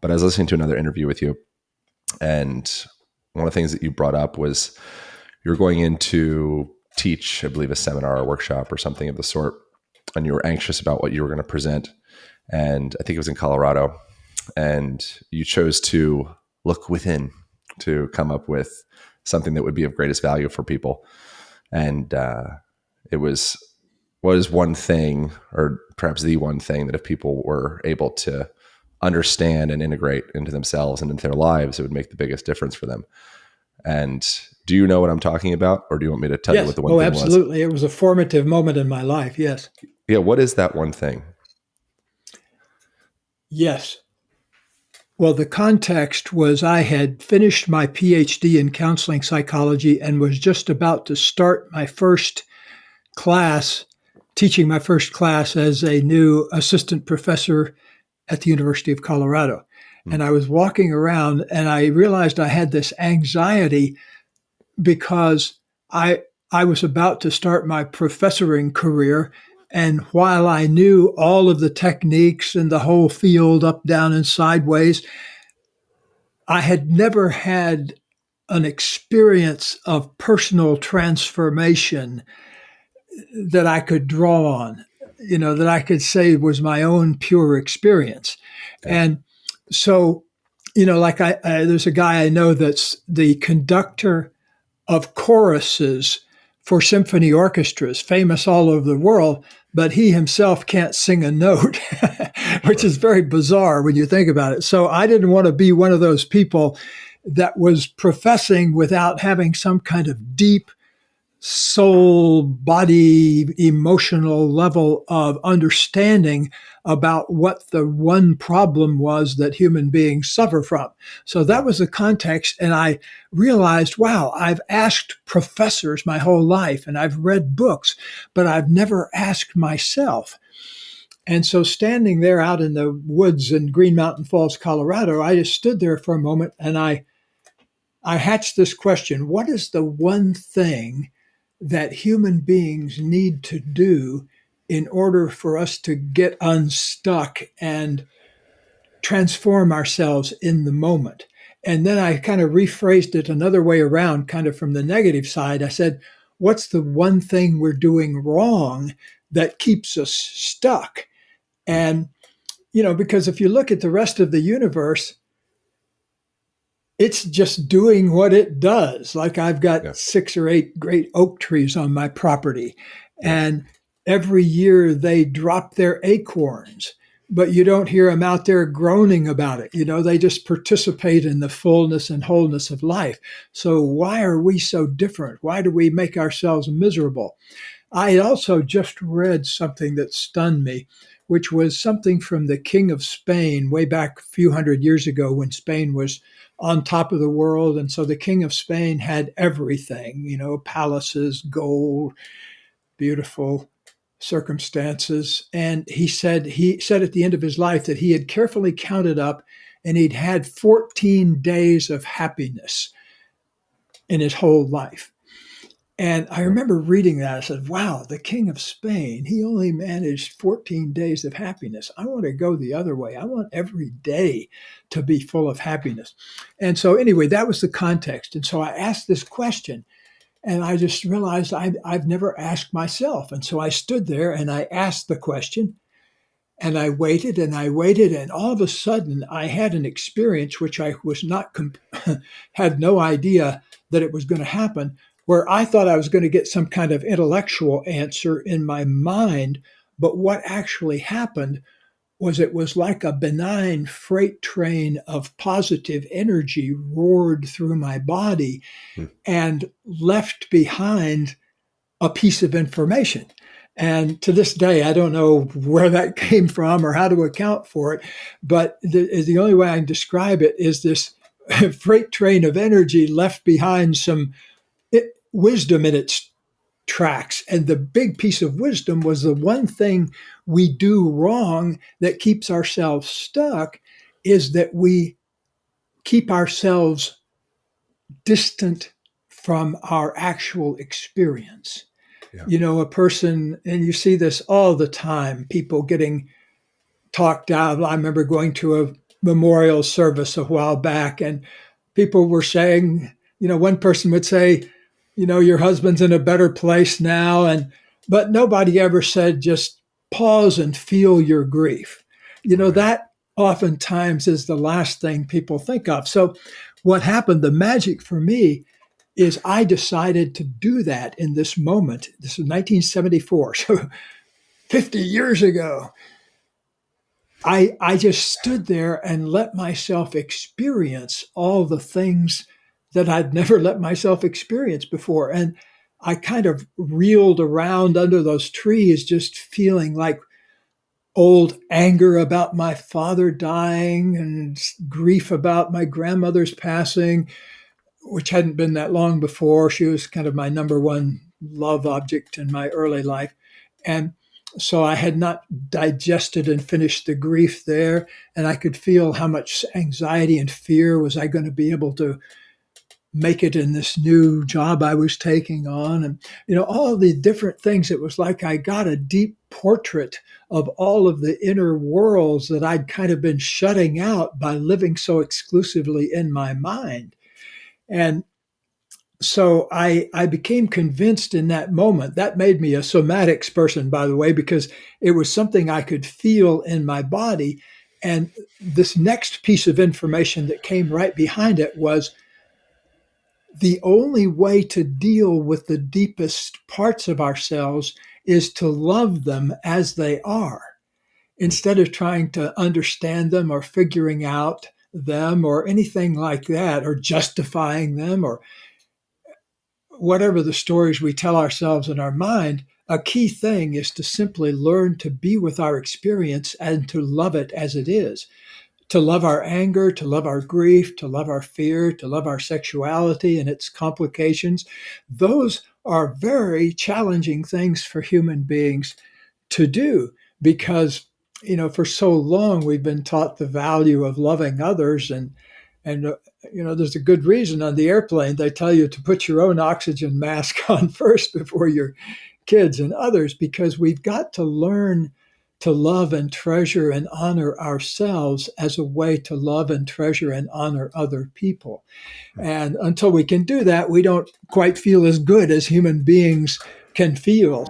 But I was listening to another interview with you, and one of the things that you brought up was you were going in to teach, I believe, a seminar or workshop or something of the sort, and you were anxious about what you were going to present. And I think it was in Colorado, and you chose to look within to come up with something that would be of greatest value for people. And it was, what is one thing, or perhaps the one thing, that if people were able to understand and integrate into themselves and into their lives, it would make the biggest difference for them. And do you know what I'm talking about, or do you want me to tell you what Yes. the one Oh, thing was? absolutely. It was a formative moment in my life. Yes. Yeah, what is that one thing? Yes. Well, the context was I had finished my PhD in counseling psychology and was just about to start my first class, teaching my first class as a new assistant professor at the University of Colorado. Hmm. And I was walking around and I realized I had this anxiety because I was about to start my professoring career. And while I knew all of the techniques and the whole field up, down, and sideways, I had never had an experience of personal transformation that I could draw on, that I could say was my own pure experience. Yeah. And so, like there's a guy I know that's the conductor of choruses for symphony orchestras, famous all over the world, but he himself can't sing a note, which Sure. is very bizarre when you think about it. So I didn't want to be one of those people that was professing without having some kind of deep soul, body, emotional level of understanding about what the one problem was that human beings suffer from. So that Yeah. was the context. And I realized, wow, I've asked professors my whole life and I've read books, but I've never asked myself. And so standing there out in the woods in Green Mountain Falls, Colorado, I just stood there for a moment and I hatched this question: what is the one thing that human beings need to do in order for us to get unstuck and transform ourselves in the moment? And then I kind of rephrased it another way around, kind of from the negative side. I said, what's the one thing we're doing wrong that keeps us stuck? And, because if you look at the rest of the universe, it's just doing what it does. Like I've got Yeah. 6 or 8 great oak trees on my property, Yeah. and every year they drop their acorns, but you don't hear them out there groaning about it. They just participate in the fullness and wholeness of life. So why are we so different? Why do we make ourselves miserable? I also just read something that stunned me, which was something from the King of Spain way back a few hundred years ago when Spain was on top of the world. And so the King of Spain had everything, palaces, gold, beautiful circumstances. And he said at the end of his life that he had carefully counted up and he'd had 14 days of happiness in his whole life. And I Yeah. remember reading that. I said, wow, the King of Spain, he only managed 14 days of happiness. I want to go the other way. I want every day to be full of happiness. And so, anyway, that was the context. And so I asked this question, and I just realized I've never asked myself. And so I stood there and I asked the question, and I waited and I waited. And all of a sudden, I had an experience which I was not, had no idea that it was going to happen, where I thought I was going to get some kind of intellectual answer in my mind. But what actually happened was it was like a benign freight train of positive energy roared through my body Hmm. and left behind a piece of information. And to this day, I don't know where that came from or how to account for it. But the only way I can describe it is this freight train of energy left behind some wisdom in its tracks. And the big piece of wisdom was the one thing we do wrong that keeps ourselves stuck is that we keep ourselves distant from our actual experience. Yeah. A person, and you see this all the time, people getting talked out. I remember going to memorial service a while back, and people were saying, one person would say, your husband's in a better place now, but nobody ever said just pause and feel your grief. Right. That oftentimes is the last thing people think of. So what happened, the magic for me, is I decided to do that in this moment. This is 1974, so 50 years ago. I just stood there and let myself experience all the things that I'd never let myself experience before. And I kind of reeled around under those trees, just feeling like old anger about my father dying and grief about my grandmother's passing, which hadn't been that long before. She was kind of my number one love object in my early life. And so I had not digested and finished the grief there. And I could feel how much anxiety and fear was I going to be able to make it in this new job I was taking on. And, all of the different things. It was like I got a deep portrait of all of the inner worlds that I'd kind of been shutting out by living so exclusively in my mind. And so I became convinced in that moment. That made me a somatics person, by the way, because it was something I could feel in my body. And this next piece of information that came right behind it was the only way to deal with the deepest parts of ourselves is to love them as they are, instead of trying to understand them or figuring out them or anything like that, or justifying them, or whatever the stories we tell ourselves in our mind. A key thing is to simply learn to be with our experience and to love it as it is. To love our anger, to love our grief, to love our fear, to love our sexuality and its complications. Those are very challenging things for human beings to do because, for so long we've been taught the value of loving others, and there's a good reason on the airplane they tell you to put your own oxygen mask on first before your kids and others, because we've got to learn to love and treasure and honor ourselves as a way to love and treasure and honor other people. And until we can do that, we don't quite feel as good as human beings can feel.